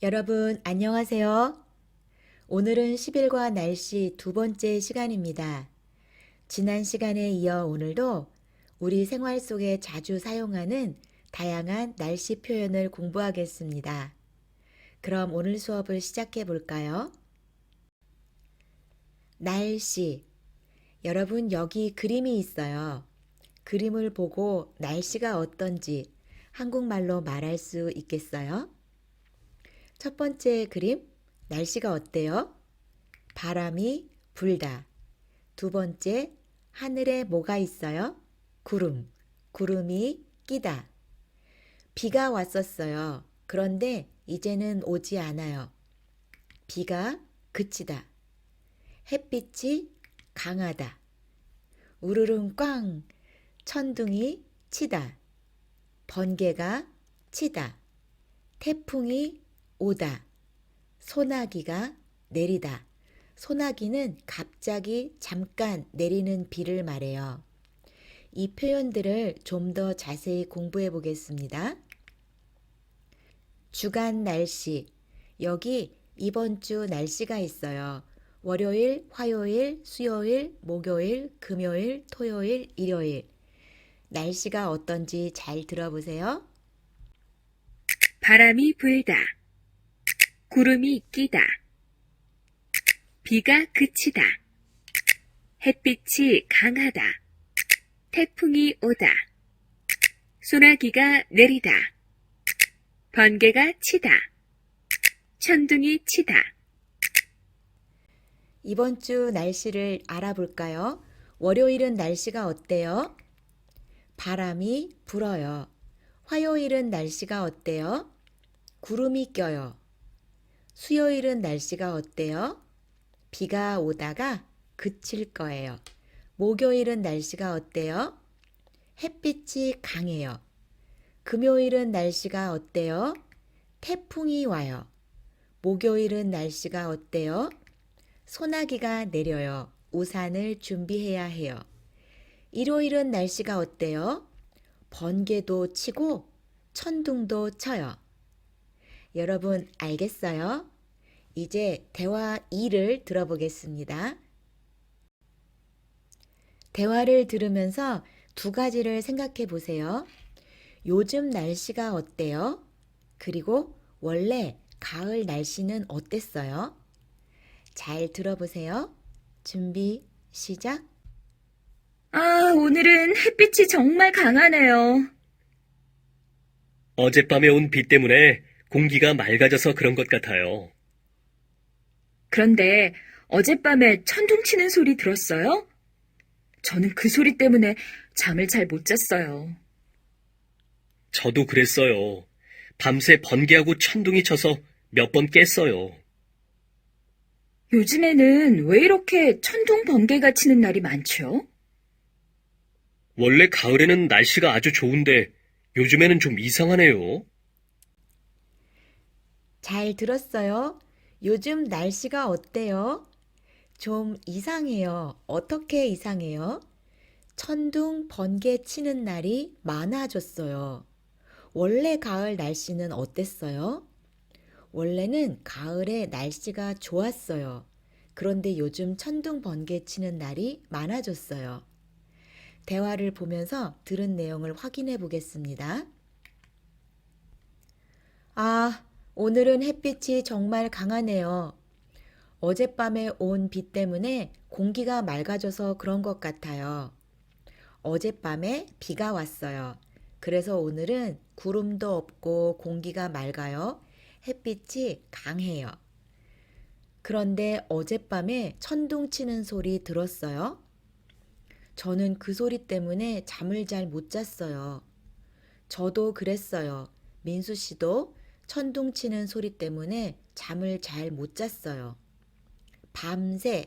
여러분, 안녕하세요. 오늘은 10일과 날씨 두 번째 시간입니다. 지난 시간에 이어 오늘도 우리 생활 속에 자주 사용하는 다양한 날씨 표현을 공부하겠습니다. 그럼 오늘 수업을 시작해 볼까요? 날씨. 여러분, 여기 그림이 있어요. 그림을 보고 날씨가 어떤지 한국말로 말할 수 있겠어요? 첫 번째 그림, 날씨가 어때요? 바람이 불다. 두 번째, 하늘에 뭐가 있어요? 구름. 구름이 끼다. 비가 왔었어요. 그런데 이제는 오지 않아요. 비가 그치다. 햇빛이 강하다. 우르릉 꽝. 천둥이 치다. 번개가 치다. 태풍이 오다. 소나기가 내리다. 소나기는 갑자기 잠깐 내리는 비를 말해요. 이 표현들을 좀 더 자세히 공부해 보겠습니다. 주간 날씨. 여기 이번 주 날씨가 있어요. 월요일, 화요일, 수요일, 목요일, 금요일, 토요일, 일요일. 날씨가 어떤지 잘 들어보세요. 바람이 불다. 구름이 끼다. 비가 그치다. 햇빛이 강하다. 태풍이 오다. 소나기가 내리다. 번개가 치다. 천둥이 치다. 이번 주 날씨를 알아볼까요? 월요일은 날씨가 어때요? 바람이 불어요. 화요일은 날씨가 어때요? 구름이 껴요. 수요일은 날씨가 어때요? 비가 오다가 그칠 거예요. 목요일은 날씨가 어때요? 햇빛이 강해요. 금요일은 날씨가 어때요? 태풍이 와요. 목요일은 날씨가 어때요? 소나기가 내려요. 우산을 준비해야 해요. 일요일은 날씨가 어때요? 번개도 치고 천둥도 쳐요. 여러분 알겠어요? 이제 대화 2를 들어보겠습니다. 대화를 들으면서 두 가지를 생각해 보세요. 요즘 날씨가 어때요? 그리고 원래 가을 날씨는 어땠어요? 잘 들어보세요. 준비, 시작. 오늘은 햇빛이 정말 강하네요. 어젯밤에 온 비 때문에 공기가 맑아져서 그런 것 같아요. 그런데 어젯밤에 천둥 치는 소리 들었어요? 저는 그 소리 때문에 잠을 잘 못 잤어요. 저도 그랬어요. 밤새 번개하고 천둥이 쳐서 몇 번 깼어요. 요즘에는 왜 이렇게 천둥 번개가 치는 날이 많죠? 원래 가을에는 날씨가 아주 좋은데 요즘에는 좀 이상하네요. 잘 들었어요? 요즘 날씨가 어때요? 좀 이상해요. 어떻게 이상해요? 천둥, 번개 치는 날이 많아졌어요. 원래 가을 날씨는 어땠어요? 원래는 가을에 날씨가 좋았어요. 그런데 요즘 천둥, 번개 치는 날이 많아졌어요. 대화를 보면서 들은 내용을 확인해 보겠습니다. 아, 오늘은 햇빛이 정말 강하네요. 어젯밤에 온 비 때문에 공기가 맑아져서 그런 것 같아요. 어젯밤에 비가 왔어요. 그래서 오늘은 구름도 없고 공기가 맑아요. 햇빛이 강해요. 그런데 어젯밤에 천둥 치는 소리 들었어요? 저는 그 소리 때문에 잠을 잘 못 잤어요. 저도 그랬어요. 민수 씨도 천둥 치는 소리 때문에 잠을 잘 못 잤어요. 밤새,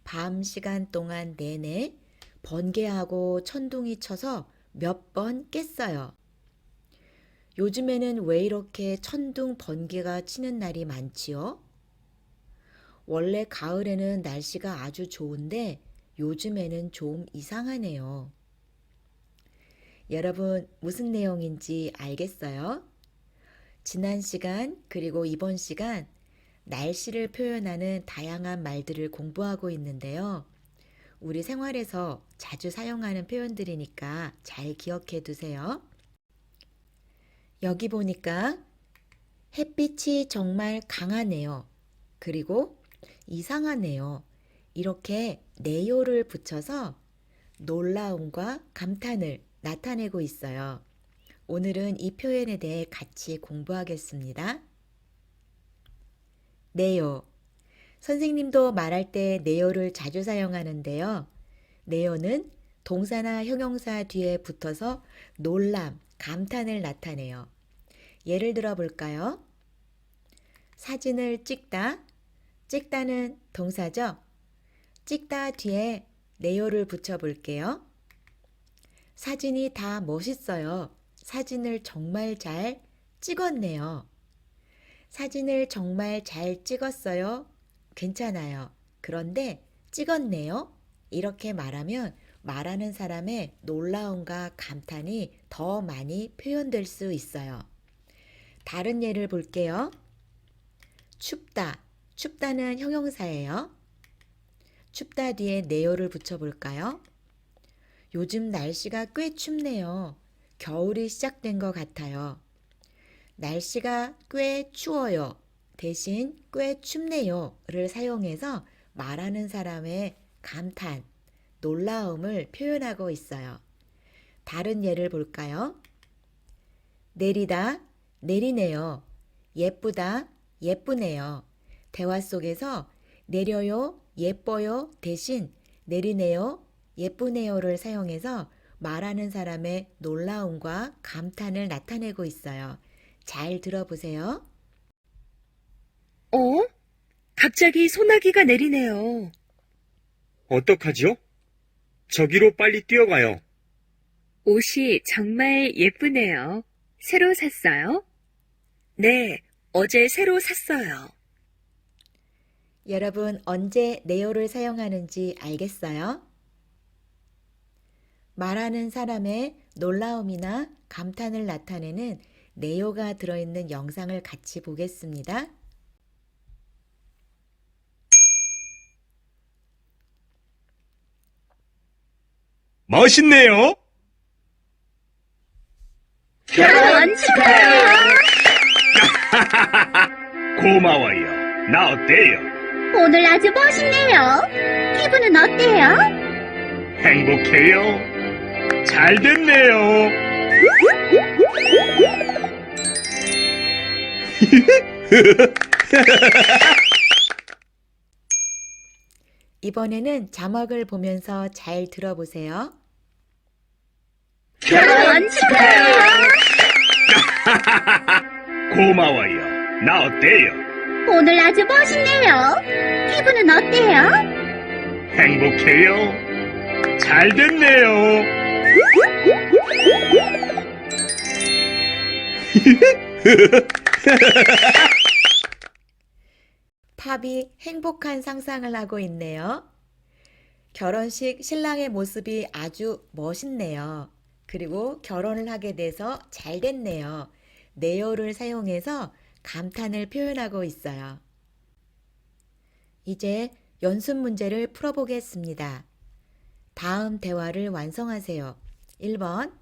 밤 시간 동안 내내 번개하고 천둥이 쳐서 몇 번 깼어요. 요즘에는 왜 이렇게 천둥 번개가 치는 날이 많지요? 원래 가을에는 날씨가 아주 좋은데 요즘에는 좀 이상하네요. 여러분 무슨 내용인지 알겠어요? 지난 시간 그리고 이번 시간 날씨를 표현하는 다양한 말들을 공부하고 있는데요. 우리 생활에서 자주 사용하는 표현들이니까 잘 기억해 두세요. 여기 보니까 햇빛이 정말 강하네요. 그리고 이상하네요. 이렇게 네요를 붙여서 놀라움과 감탄을 나타내고 있어요. 오늘은 이 표현에 대해 같이 공부하겠습니다. 네요. 선생님도 말할 때 네요를 자주 사용하는데요. 네요는 동사나 형용사 뒤에 붙어서 놀람, 감탄을 나타내요. 예를 들어 볼까요? 사진을 찍다. 찍다는 동사죠? 찍다 뒤에 네요를 붙여 볼게요. 사진이 다 멋있어요. 사진을 정말 잘 찍었네요. 사진을 정말 잘 찍었어요. 괜찮아요. 그런데 찍었네요. 이렇게 말하면 말하는 사람의 놀라움과 감탄이 더 많이 표현될 수 있어요. 다른 예를 볼게요. 춥다. 춥다는 형용사예요. 춥다 뒤에 네요를 붙여볼까요? 요즘 날씨가 꽤 춥네요. 겨울이 시작된 것 같아요. 날씨가 꽤 추워요. 대신 꽤 춥네요를 사용해서 말하는 사람의 감탄, 놀라움을 표현하고 있어요. 다른 예를 볼까요? 내리다, 내리네요. 예쁘다, 예쁘네요. 대화 속에서 내려요, 예뻐요 대신 내리네요, 예쁘네요를 사용해서 말하는 사람의 놀라움과 감탄을 나타내고 있어요. 잘 들어보세요. 갑자기 소나기가 내리네요. 어떡하죠? 저기로 빨리 뛰어가요. 옷이 정말 예쁘네요. 새로 샀어요? 네, 어제 새로 샀어요. 여러분 언제 네요를 사용하는지 알겠어요? 말하는 사람의 놀라움이나 감탄을 나타내는 네요가 들어있는 영상을 같이 보겠습니다. 멋있네요. 결혼 축하해요. 고마워요. 나 어때요? 오늘 아주 멋있네요. 기분은 어때요? 행복해요. 잘 됐네요. 이번에는 자막을 보면서 잘 들어보세요. 결혼 축하해요. 고마워요. 나 어때요? 오늘 아주 멋있네요. 기분은 어때요? 행복해요. 잘 됐네요. 팝이 행복한 상상을 하고 있네요. 결혼식 신랑의 모습이 아주 멋있네요. 그리고 결혼을 하게 돼서 잘 됐네요. 네요를 사용해서 감탄을 표현하고 있어요. 이제 연습 문제를 풀어보겠습니다. 다음 대화를 완성하세요. 1번.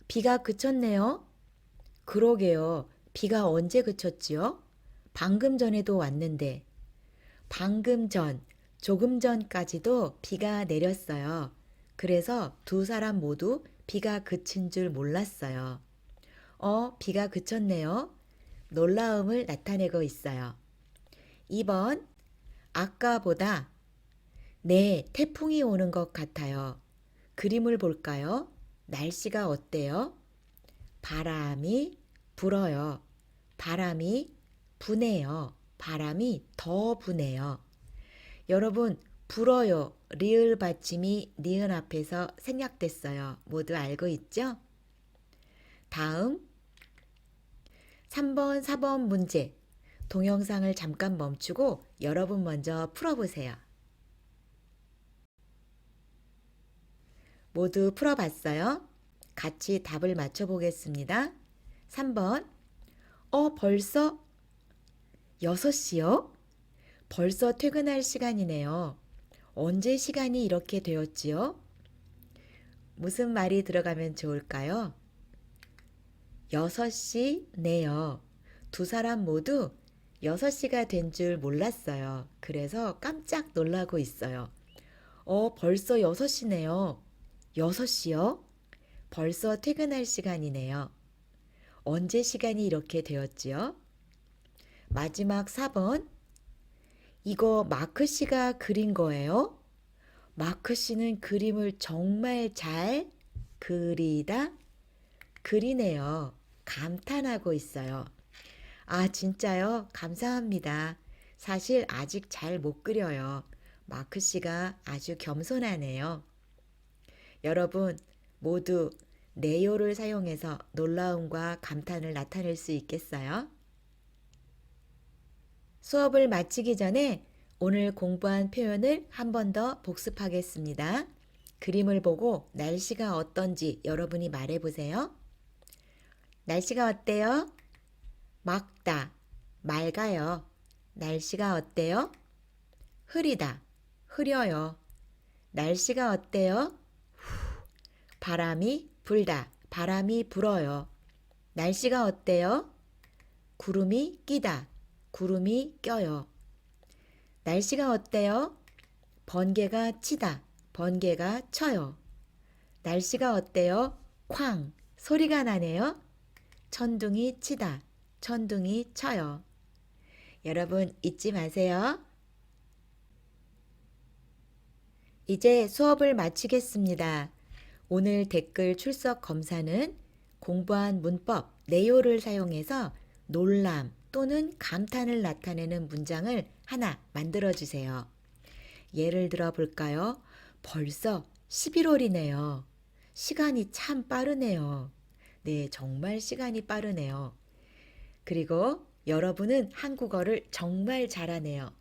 비가 그쳤네요. 그러게요. 비가 언제 그쳤지요? 방금 전에도 왔는데. 방금 전, 조금 전까지도 비가 내렸어요. 그래서 두 사람 모두 비가 그친 줄 몰랐어요. 비가 그쳤네요. 놀라움을 나타내고 있어요. 2번. 아까보다 네, 태풍이 오는 것 같아요. 그림을 볼까요? 날씨가 어때요? 바람이 불어요. 바람이 부네요. 바람이 더 부네요. 여러분, 불어요. 리을 받침이 니은 앞에서 생략됐어요. 모두 알고 있죠? 다음 3번, 4번 문제. 동영상을 잠깐 멈추고 여러분 먼저 풀어보세요. 모두 풀어봤어요? 같이 답을 맞춰보겠습니다. 3번. 벌써 6시요? 벌써 퇴근할 시간이네요. 언제 시간이 이렇게 되었지요? 무슨 말이 들어가면 좋을까요? 6시네요. 두 사람 모두 6시가 된 줄 몰랐어요. 그래서 깜짝 놀라고 있어요. 벌써 6시네요. 6시요? 벌써 퇴근할 시간이네요. 언제 시간이 이렇게 되었지요? 마지막 4번. 이거 마크 씨가 그린 거예요? 마크 씨는 그림을 정말 잘 그리네요. 감탄하고 있어요. 아, 진짜요? 감사합니다. 사실 아직 잘 못 그려요. 마크 씨가 아주 겸손하네요. 여러분, 모두 네요를 사용해서 놀라움과 감탄을 나타낼 수 있겠어요? 수업을 마치기 전에 오늘 공부한 표현을 한 번 더 복습하겠습니다. 그림을 보고 날씨가 어떤지 여러분이 말해보세요. 날씨가 어때요? 맑다, 맑아요. 날씨가 어때요? 흐리다, 흐려요. 날씨가 어때요? 바람이 불다, 바람이 불어요. 날씨가 어때요? 구름이 끼다, 구름이 껴요. 날씨가 어때요? 번개가 치다, 번개가 쳐요. 날씨가 어때요? 쾅, 소리가 나네요. 천둥이 치다, 천둥이 쳐요. 여러분 잊지 마세요. 이제 수업을 마치겠습니다. 오늘 댓글 출석 검사는 공부한 문법, 네요를 사용해서 놀람 또는 감탄을 나타내는 문장을 하나 만들어 주세요. 예를 들어 볼까요? 벌써 11월이네요. 시간이 참 빠르네요. 네, 정말 시간이 빠르네요. 그리고 여러분은 한국어를 정말 잘하네요.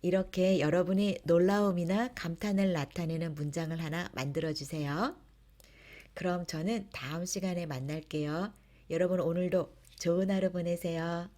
이렇게 여러분이 놀라움이나 감탄을 나타내는 문장을 하나 만들어 주세요. 그럼 저는 다음 시간에 만날게요. 여러분 오늘도 좋은 하루 보내세요.